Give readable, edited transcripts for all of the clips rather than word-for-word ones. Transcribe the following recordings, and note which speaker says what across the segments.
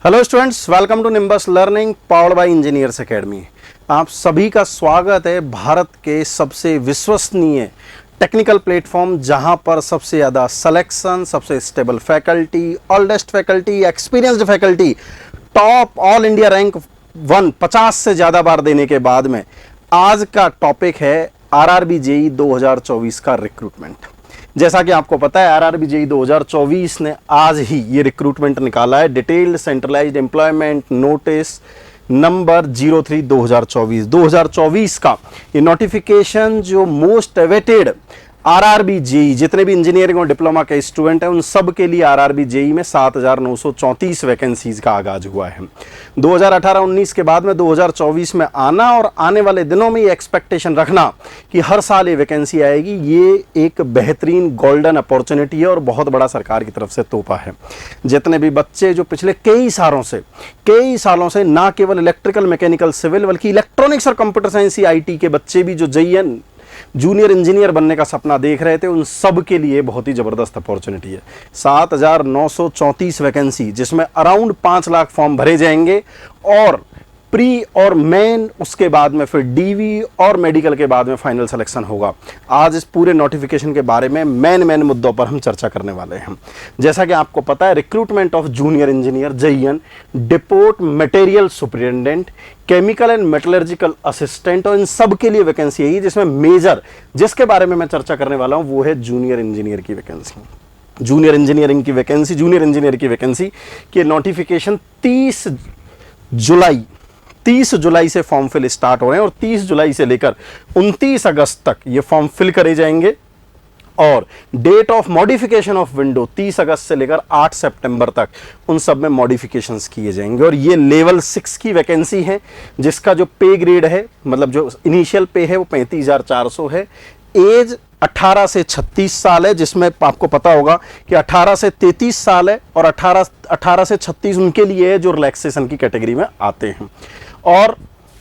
Speaker 1: Hello students, welcome to Nimbus learning powered by engineers academy. आप सभी का स्वागत है भारत के सबसे विश्वसनीय टेक्निकल प्लेटफॉर्म, जहां पर सबसे ज़्यादा सिलेक्शन, सबसे stable faculty, oldest faculty, experienced faculty, top all India rank 50 से ज़्यादा बार देने के बाद में आज का टॉपिक है आरआरबी जेईई 2024 का रिक्रूटमेंट। जैसा कि आपको पता है, आरआरबी जेईई 2024 ने आज ही ये रिक्रूटमेंट निकाला है। Detailed centralised employment notice number 03/2024 का ये नोटिफिकेशन जो मोस्ट अवेटेड आरआरबी जेईई, जितने भी इंजीनियरिंग और डिप्लोमा के स्टूडेंट हैं उन सब के लिए आरआरबी जेईई में 7,934 वैकेंसीज का आगाज हुआ है। 2018-19 के बाद में 2024 में आना और आने वाले दिनों में ये एक्सपेक्टेशन रखना कि हर साल ये वैकेंसी आएगी, ये एक बेहतरीन गोल्डन अपॉर्चुनिटी है और बहुत बड़ा सरकार की तरफ से तोहफा है। जितने भी बच्चे जो पिछले कई सालों से ना केवल इलेक्ट्रिकल, मैकेनिकल, सिविल बल्कि इलेक्ट्रॉनिक्स और कंप्यूटर साइंस आईटी के बच्चे भी जो जेईई जूनियर इंजीनियर बनने का सपना देख रहे थे, उन सब के लिए बहुत ही ज़बरदस्त अपॉर्चुनिटी है। 7,934 वैकेंसी, जिसमें अराउंड 5 लाख फॉर्म भरे जाएंगे और प्री और मेन, उसके बाद में फिर डीवी और मेडिकल के बाद में फाइनल सिलेक्शन होगा। आज इस पूरे नोटिफिकेशन के बारे में मेन मुद्दों पर हम चर्चा करने वाले हैं। जैसा कि आपको पता है, recruitment of junior engineer JEE, depot material superintendent, chemical and metallurgical assistant, और इन सब के लिए वैकेंसी है, जिसमें मेजर जिसके बारे में मैं चर्चा करने वाला हूं वो है जूनियर इंजीनियर की वैकेंसी। जूनियर इंजीनियर की वैकेंसी की नोटिफिकेशन 30 जुलाई से फॉर्म फिल स्टार्ट हो रहे हैं और 30 जुलाई से लेकर 29 अगस्त तक ये फॉर्म फिल करे जाएंगे और date of modification of window 30 अगस्त से लेकर 8 सितंबर तक उन सब में मॉडिफिकेशंस किए जाएंगे। और ये लेवल 6 की वैकेंसी है, जिसका जो पे ग्रेड है, मतलब जो इनिशियल पे है वो 35,400 है। एज 18 से 36 साल है, जिसमें आपको पता होगा कि 18 से 33 साल है और 18 से 36 उनके लिए है जो रिलैक्सेशन की कैटेगरी में आते हैं। और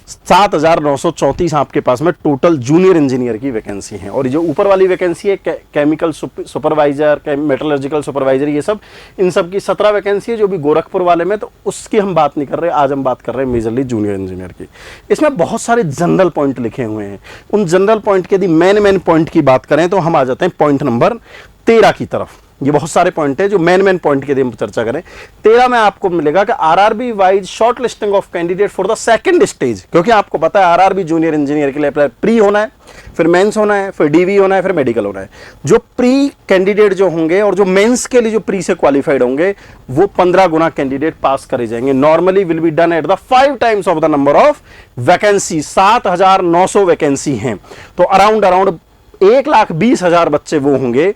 Speaker 1: 7,934 आपके पास में टोटल जूनियर इंजीनियर की वैकेंसी है। और जो ऊपर वाली वैकेंसी है केमिकल सुपरवाइजर, मेटलर्जिकल सुपरवाइजर, ये सब इन सब की 17 वैकेंसी है जो भी गोरखपुर वाले में, तो उसकी हम बात नहीं कर रहे। आज हम बात कर रहे हैं मेजरली जूनियर इंजीनियर की। इसमें बहुत सारे जनरल पॉइंट लिखे हुए हैं। उन जनरल पॉइंट के यदि मेन पॉइंट की बात करें तो हम आ जाते हैं पॉइंट नंबर 13 की तरफ। ये बहुत सारे पॉइंट है जो मेन पॉइंट के लिए हम चर्चा करें। 13 में आपको मिलेगा कि RRB wise short listing of candidate for the second stage, क्योंकि आपको पता है आरआरबी जूनियर इंजीनियर के लिए प्री होना है, फिर मेंस होना है, फिर डीवी होना है, फिर मेडिकल होना है। जो प्री कैंडिडेट जो होंगे और जो मेंस के लिए जो प्री से क्वालिफाइड होंगे वो 15 गुना कैंडिडेट पास करे जाएंगे। Normally will be done at the 5 times of the number of vacancy. 7,900 vacancy हैं, तो अराउंड 1,20,000 बच्चे वो होंगे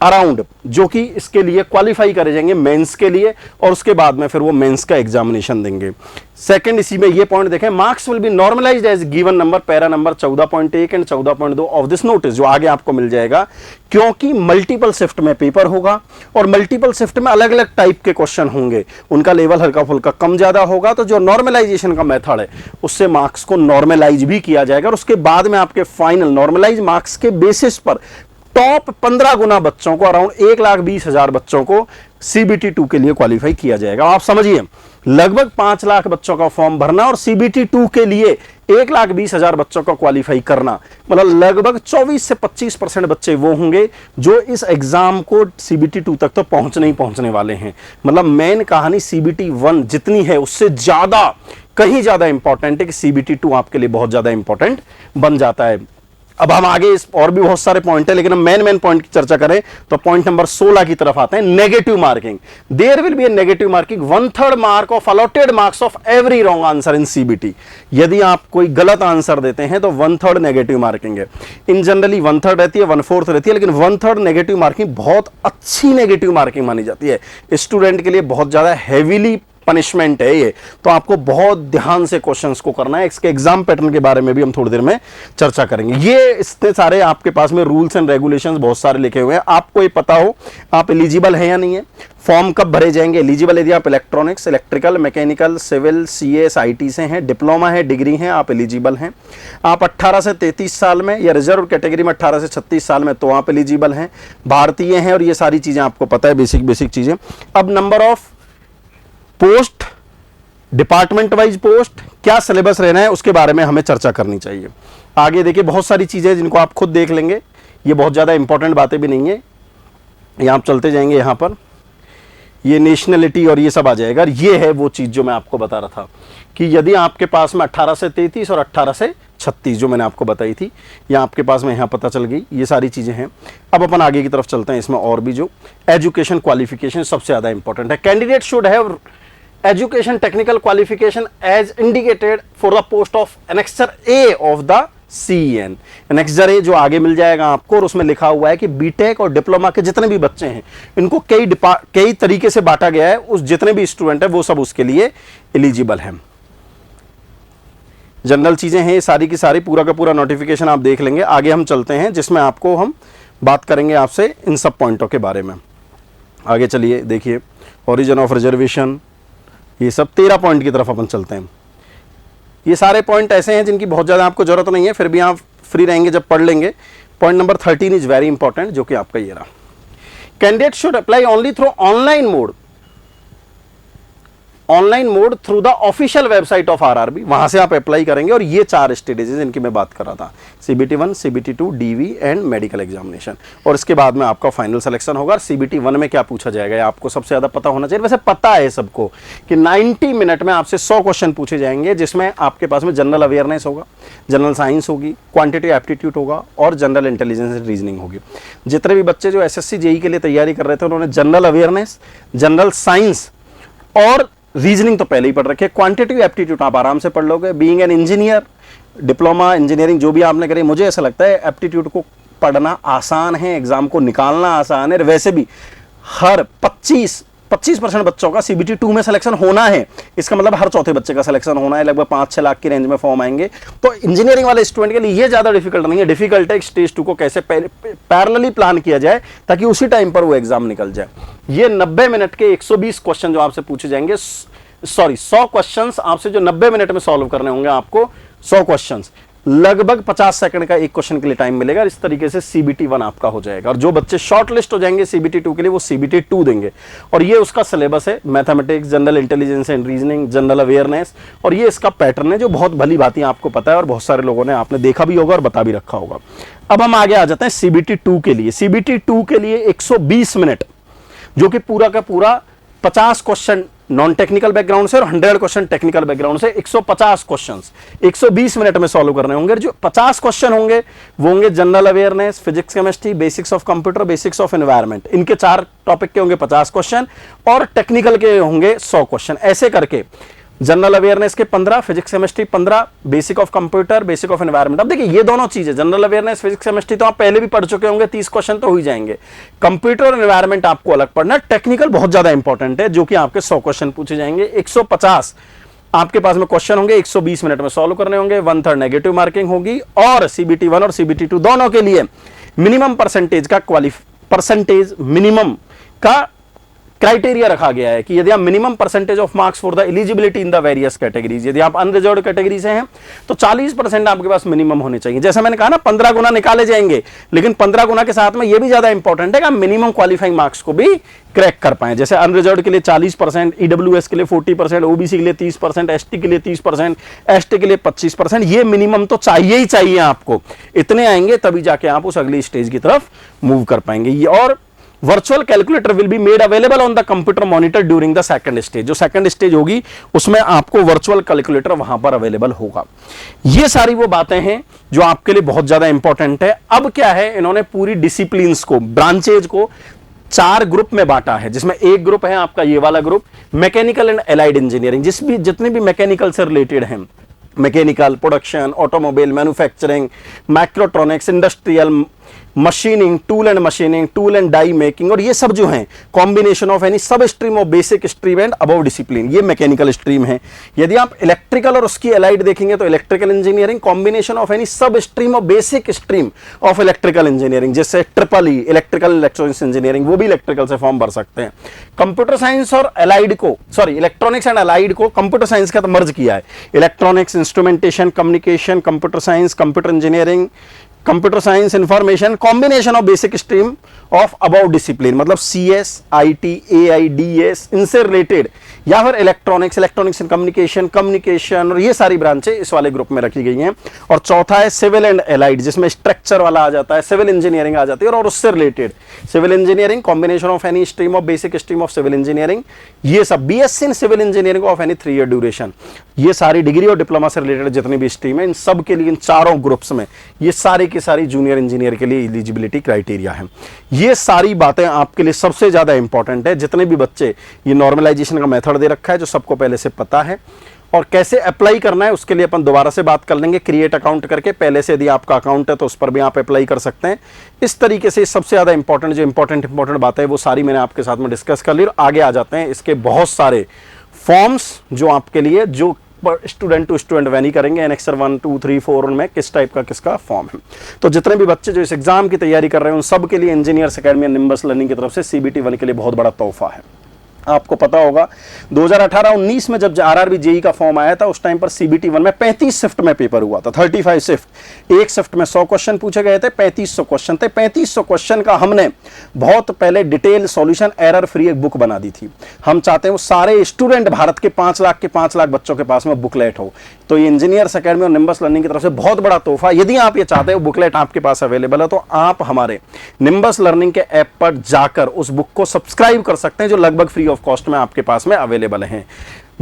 Speaker 1: अराउंड, जो कि इसके लिए क्वालिफाई करे जाएंगे मेंस के लिए, और उसके बाद में फिर वो मेंस का एग्जामिनेशन देंगे। सेकंड, इसी में ये पॉइंट देखें, marks will be normalised as given number, para number 14.1 and 14.2 of this notice, जो आगे आपको मिल जाएगा, क्योंकि मल्टीपल शिफ्ट में पेपर होगा और मल्टीपल शिफ्ट में अलग अलग टाइप के क्वेश्चन होंगे, उनका लेवल हल्का फुल्का कम ज्यादा होगा। तो जो नॉर्मलाइजेशन का मेथड है उससे मार्क्स को नॉर्मलाइज भी किया जाएगा और उसके बाद में आपके फाइनल नॉर्मलाइज मार्क्स के बेसिस पर टॉप 15 गुना बच्चों को, अराउंड 1,20,000 बच्चों को सीबीटी 2 के लिए क्वालिफाई किया जाएगा। आप समझिए, लगभग 5 लाख बच्चों का फॉर्म भरना और सीबीटी 2 के लिए 1,20,000 बच्चों का क्वालिफाई करना, मतलब लगभग 24 से 25% बच्चे वो होंगे जो इस एग्जाम को सीबीटी 2 तक तो पहुंचने वाले हैं। मतलब मेन कहानी सीबीटी 1 जितनी है उससे ज्यादा, कहीं ज्यादा इंपॉर्टेंट है कि सीबीटी 2 आपके लिए बहुत ज्यादा इंपॉर्टेंट बन जाता है। अब हम आगे इस और भी बहुत सारे पॉइंट है, लेकिन हम मेन पॉइंट की चर्चा करें तो पॉइंट नंबर 16 की तरफ आते हैं। Negative marking, there will be a negative marking 1/3 mark of allotted marks of every wrong answer in CBT. यदि आप कोई गलत आंसर देते हैं तो 1/3 नेगेटिव मार्किंग है। इन जनरली 1/3 रहती है, 1/4 रहती है, लेकिन 1/3 नेगेटिव मार्किंग बहुत अच्छी नेगेटिव मार्किंग मानी जाती है। स्टूडेंट के लिए बहुत ज्यादा हैवीली पनिशमेंट है ये, तो आपको बहुत ध्यान से क्वेश्चंस को करना है। इसके एग्जाम पैटर्न के बारे में भी हम थोड़ी देर में चर्चा करेंगे। ये इतने सारे आपके पास में रूल्स एंड रेगुलेशंस बहुत सारे लिखे हुए हैं, आपको ये पता हो आप एलिजिबल है या नहीं है, फॉर्म कब भरे जाएंगे। एलिजिबल यदि आप electronics, electrical, mechanical, civil, CS, IT से हैं, डिप्लोमा है, डिग्री है, आप एलिजिबल हैं। आप 18 से 33 साल में या रिजर्व कैटेगरी में 18 से 36 साल में तो आप एलिजिबल हैं, भारतीय हैं, और ये सारी चीजें आपको पता है, बेसिक चीजें। अब number of post, department wise post, क्या सिलेबस रहना है उसके बारे में हमें चर्चा करनी चाहिए। आगे देखिए बहुत सारी चीजें जिनको आप खुद देख लेंगे, ये बहुत ज्यादा इंपॉर्टेंट बातें भी नहीं है, यहां आप चलते जाएंगे। यहां पर ये नेशनलिटी और ये सब आ जाएगा। ये है वो चीज जो मैं आपको बता रहा था कि यदि आपके पास में 18 से 33 और 18 से 36 जो मैंने आपको बताई थी, या आपके पास में यहाँ पता चल गई, ये सारी चीजें हैं। अब अपन आगे की तरफ चलते हैं। इसमें और भी जो एजुकेशन क्वालिफिकेशन सबसे ज्यादा इंपॉर्टेंट है। Candidate should have education technical qualification as indicated for the post of annexure A of the CEN। Annexure A जो आगे मिल जाएगा आपको, और उसमें लिखा हुआ है कि बीटेक और डिप्लोमा के जितने भी बच्चे हैं इनको कई तरीके से बांटा गया है, उस जितने भी स्टूडेंट है वो सब उसके लिए एलिजिबल हैं। जनरल चीजें हैं सारी की सारी, पूरा का पूरा नोटिफिकेशन आप देख लेंगे। आगे हम चलते हैं जिसमें आपको हम बात करेंगे आपसे इन सब पॉइंटों के बारे में। आगे चलिए देखिए, ओरिजिन ऑफ रिजर्वेशन, ये सब 13 पॉइंट की तरफ अपन चलते हैं। ये सारे पॉइंट ऐसे हैं जिनकी बहुत ज़्यादा आपको जरूरत नहीं है, फिर भी आप फ्री रहेंगे जब पढ़ लेंगे। Point number 13 is very important, जो कि आपका ये रहा। Candidate should apply only through online mode through the official website of RRB, वहां से आप अप्लाई करेंगे। और ये 4 स्टेजेस जिनकी मैं बात कर रहा था, CBT1, CBT2, DV and medical examination. और इसके बाद में आपका फाइनल सिलेक्शन होगा। CBT1 में क्या पूछा जाएगा आपको सबसे ज्यादा पता होना चाहिए। वैसे पता है सबको कि 90 मिनट में आपसे 100 क्वेश्चन पूछे जाएंगे, जिसमें आपके पास में जनरल अवेयरनेस होगा, जनरल साइंस होगी, क्वांटिटी एप्टीट्यूड होगा और जनरल इंटेलिजेंस एंड रीजनिंग होगी। जितने भी बच्चे जो SSC JEE के लिए तैयारी कर रहे थे उन्होंने जनरल अवेयरनेस, जनरल साइंस और रीजनिंग तो पहले ही पढ़ रखे। क्वांटिटेटिव एप्टीट्यूड आप आराम से पढ़ लोगे। Being an engineer, diploma engineering जो भी आपने करी, मुझे ऐसा लगता है एप्टीट्यूड को पढ़ना आसान है, एग्जाम को निकालना आसान है। वैसे भी हर 25% बच्चों का CBT2 में सिलेक्शन होना है, इसका मतलब हर चौथे बच्चे का सिलेक्शन होना है। लगभग 5-6 लाख की रेंज में फॉर्म आएंगे। तो इंजीनियरिंग वाले स्टूडेंट के लिए ये ज्यादा डिफिकल्ट नहीं है। डिफिकल्ट है स्टेज 2 को कैसे पैरेलली प्लान किया जाए ताकि उसी टाइम पर वो एग्जाम निकल जाए। ये 90 मिनट के 120 क्वेश्चन जो आपसे पूछे जाएंगे, 100 क्वेश्चन आपसे जो 90 मिनट में सॉल्व करने होंगे आपको, 100 क्वेश्चन, लगभग 50 सेकंड का एक क्वेश्चन के लिए टाइम मिलेगा। इस तरीके से CBT1 आपका हो जाएगा। और जो बच्चे शॉर्ट लिस्ट हो जाएंगे CBT2 के लिए, वो CBT2 देंगे। और ये उसका सिलेबस है, mathematics, general intelligence and reasoning, general awareness. और ये इसका पैटर्न है जो बहुत भली भांति आपको पता है और बहुत सारे लोगों ने आपने देखा भी होगा और बता भी रखा होगा। अब हम आगे आ जाते हैं CBT2 के लिए। CBT2 के लिए 120 मिनट, जो कि पूरा का पूरा 50 क्वेश्चन नॉन टेक्निकल बैकग्राउंड से और 100 क्वेश्चन टेक्निकल बैकग्राउंड से, 150 क्वेश्चंस 120 मिनट में सॉल्व करने होंगे। जो 50 क्वेश्चन होंगे वो होंगे general awareness, physics, chemistry, basics of computer, basics of environment. इनके 4 टॉपिक के होंगे 50 क्वेश्चन और टेक्निकल के होंगे 100 क्वेश्चन। ऐसे करके जनरल अवेयरनेस के 15, physics chemistry 15, basic of computer, basic of environment. अब देखिए ये दोनों चीजें, जनरल अवेयरनेस, फिजिक्स केमिस्ट्री तो आप पहले भी पढ़ चुके होंगे, 30 क्वेश्चन तो हो ही जाएंगे। कंप्यूटर और एनवायरनमेंट आपको अलग पढ़ना। टेक्निकल बहुत ज्यादा इंपॉर्टेंट है, जो कि आपके 100 क्वेश्चन पूछे जाएंगे। 150 आपके पास में क्वेश्चन होंगे, 120 मिनट में सॉल्व करने होंगे। 1/3 नेगेटिव मार्किंग होगी। और CBT1 और CBT2 दोनों के लिए मिनिमम परसेंटेज मिनिमम का क्राइटेरिया रखा गया है कि यदि आप minimum percentage of marks for the eligibility in the various categories, यदि आप अनरिजर्व्ड कैटेगरी से हैं तो 40% आपके पास मिनिमम होने चाहिए। जैसा मैंने कहा ना, 15 गुना निकाले जाएंगे, लेकिन 15 गुना के साथ में यह भी ज्यादा इंपॉर्टेंट है कि आप मिनिमम क्वालिफाइंग मार्क्स को भी क्रैक कर पाए। जैसे अनरिजर्व्ड के लिए 40%, EWS के लिए 40%, OBC के लिए 30%, ST के लिए 30%, ST के लिए 25%। ये मिनिमम तो चाहिए ही चाहिए आपको। इतने आएंगे तभी जाके आप उस अगली स्टेज की तरफ मूव कर पाएंगे। ये और virtual calculator will be made available on the computer monitor during the second stage. जो सेकंड स्टेज होगी उसमें आपको वर्चुअल कैलकुलेटर वहां पर अवेलेबल होगा। ये सारी वो बातें हैं जो आपके लिए बहुत ज्यादा इंपॉर्टेंट है। अब क्या है, इन्होंने पूरी डिसिप्लिन्स को, ब्रांचेज को 4 ग्रुप में बांटा है, जिसमें एक ग्रुप है आपका ये वाला group, mechanical and allied engineering. जितने भी मैकेनिकल से रिलेटेड हैं, mechanical, production, automobile, manufacturing, mechatronics, industrial, machining, tool and die making, और ये सब जो हैं combination of any sub stream of basic stream and above discipline, ये मैकेनिकल स्ट्रीम है। यदि आप इलेक्ट्रिकल और उसकी एलाइड देखेंगे तो electrical engineering combination of any sub stream of basic stream of electrical engineering, जैसे EEE इलेक्ट्रिकल इलेक्ट्रॉनिक्स इंजीनियरिंग, वो भी इलेक्ट्रिकल से फॉर्म भर सकते हैं। कंप्यूटर साइंस और एलाइड को, इलेक्ट्रॉनिक्स एंड एलाइड को कंप्यूटर साइंस का मर्ज किया है। Electronics, instrumentation, communication, computer science, computer engineering, computer science, information, combination of basic stream of about discipline, मतलब CS, IT, AI, DS, इनसे रिलेटेड, या फिर इलेक्ट्रॉनिक्स एंड कम्युनिकेशन, और ये सारी ब्रांचें इस वाले ग्रुप में रखी गई हैं। और चौथा है सिविल एंड एलाइड, जिसमें स्ट्रक्चर वाला आ जाता है, सिविल इंजीनियरिंग आ जाती है, और उससे related civil engineering, combination of any stream of basic stream of civil engineering, ये सब BSc in civil engineering of any 3 year duration, ये सारी डिग्री और डिप्लोमा से रिलेटेड जितनी भी स्ट्रीम है, इन सब के लिए, इन चारों ग्रुप्स में ये सारी की सारी जूनियर इंजीनियर के लिए एलिजिबिलिटी क्राइटेरिया है। ये सारी बातें आपके लिए सबसे ज्यादा इंपॉर्टेंट है। जितने भी बच्चे, ये नॉर्मलाइजेशन का मेथड दे रखा है जो सबको पहले से पता है, और कैसे अप्लाई करना है उसके लिए अपन दोबारा से बात कर लेंगे, क्रिएट अकाउंट करके। पहले से यदि आपका अकाउंट है तो उस पर भी आप अप्लाई कर सकते हैं। इस तरीके से सबसे ज्यादा इंपॉर्टेंट जो इंपॉर्टेंट बात है वो सारी मैंने आपके साथ में डिस्कस कर ली। और आगे आ जाते हैं, इसके बहुत सारे फॉर्म्स जो आपके लिए, जो स्टूडेंट टू स्टूडेंट वेरी करेंगे, एनेक्सर 1, 2, 3, 4 उनमें किस टाइप का किसका फॉर्म है। तो जितने भी बच्चे जो इस एग्जाम की तैयारी कर रहे हैं उन सब के लिए इंजीनियर्स एकेडमी निम्बस लर्निंग की तरफ से CBT 1 के लिए बहुत बड़ा तोहफा है। आपको पता होगा 2018-19 में जब RRB JEE का फॉर्म आया था, उस टाइम पर CBT 1 में 35 शिफ्ट में पेपर हुआ था, 35 शिफ्ट। एक शिफ्ट में 100 क्वेश्चन पूछे गए थे, 3500 क्वेश्चन थे। 3500 क्वेश्चन का हमने बहुत पहले डिटेल सॉल्यूशन एरर फ्री एक बुक बना दी थी। हम चाहते हैं वो सारे स्टूडेंट, भारत के 5 लाख बच्चों के पास में बुकलेट हो। तो ये इंजीनियर्स एकेडमी और निम्बस लर्निंग की तरफ से बहुत बड़ा तोहफा। यदि आप ये चाहते हो बुकलेट आपके पास अवेलेबल है, तो आप हमारे निम्बस लर्निंग के ऐप पर जाकर उस बुक को सब्सक्राइब कर सकते हैं, जो लगभग फ्री ऑफ कॉस्ट में आपके पास में अवेलेबल हैं।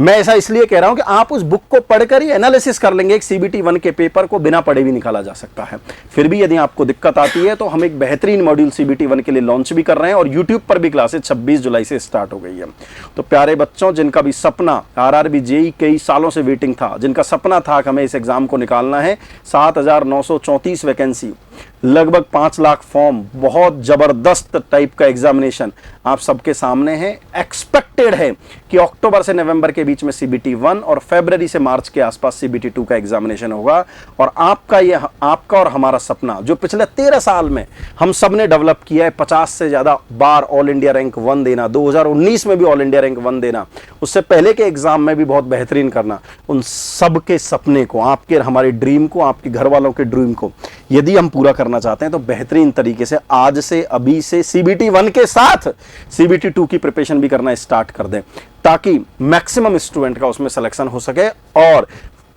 Speaker 1: मैं ऐसा इसलिए कह रहा हूं कि आप उस बुक को पढ़कर ही एनालिसिस कर लेंगे। एक CBT 1 के पेपर को बिना पढ़े भी निकाला जा सकता है। फिर भी यदि आपको दिक्कत आती है तो हम एक बेहतरीन मॉड्यूल CBT 1 के लिए लॉन्च भी कर रहे हैं, और YouTube पर भी क्लासेस 26 जुलाई से स्टार्ट हो गई है। तो प्यारे बच्चों, जिनका भी सपना RRB JEE कई सालों से वेटिंग था, जिनका सपना था कि हमें इस एग्जाम को निकालना है, 7,934 वैकेंसी, लगभग 5 लाख फॉर्म, बहुत जबरदस्त टाइप का एग्जामिनेशन आप सबके सामने है। एक्सपेक्टेड है कि अक्टूबर से नवंबर के बीच में CBT 1 और फरवरी से मार्च के आसपास CBT 2 का एग्जामिनेशन होगा। और आपका और हमारा सपना जो पिछले 13 साल में हम सब ने डेवलप किया है, 50 से ज्यादा बार ऑल इंडिया रैंक 1 देना, 2019 में भी ऑल इंडिया रैंक 1 देना, उससे पहले के एग्जाम में भी बहुत बेहतरीन करना, उन सब के सपने को, आपके हमारे ड्रीम को, आपके घर वालों के ड्रीम को यदि हम पूरा करना चाहते हैं तो बेहतरीन तरीके से आज से, अभी से CBT 1 के साथ CBT 2 की प्रिपरेशन भी करना स्टार्ट कर दें, ताकि मैक्सिमम स्टूडेंट का उसमें सिलेक्शन हो सके। और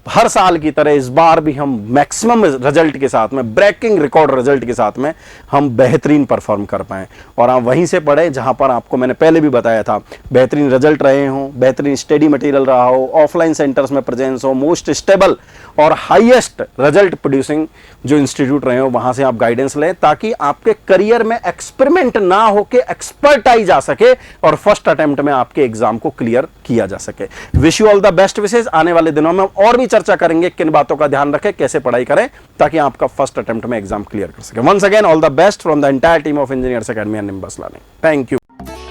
Speaker 1: हर साल की तरह इस बार भी हम मैक्सिमम रिजल्ट के साथ में, ब्रेकिंग रिकॉर्ड रिजल्ट के साथ में हम बेहतरीन परफॉर्म कर पाएं। और आप वहीं से पढ़ें जहां पर आपको मैंने पहले भी बताया था, बेहतरीन रिजल्ट रहे हों, बेहतरीन स्टडी मटेरियल रहा हो, ऑफलाइन सेंटर्स में प्रेजेंस हो, मोस्ट स्टेबल और हाईएस्ट रिजल्ट प्रोड्यूसिंग जो इंस्टीट्यूट रहे हो, वहां से आप गाइडेंस लें, ताकि आपके करियर में एक्सपेरिमेंट ना होके एक्सपर्टाइज आ सके और फर्स्ट अटेम्प्ट में आपके एग्जाम को क्लियर किया जा सके। Wish you all the best Vishesh. आने वाले दिनों में और भी चर्चा करेंगे किन बातों का ध्यान रखें, कैसे पढ़ाई करें, ताकि आपका फर्स्ट अटेम्प्ट में एग्जाम क्लियर कर सके। Once again all the best from the entire team of engineers academy and Nimbus learning. Thank you.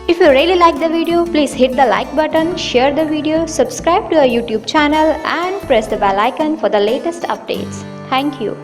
Speaker 2: If you really like the video, please hit the like button, share the video, subscribe to our YouTube channel and press the bell icon for the latest updates. Thank you.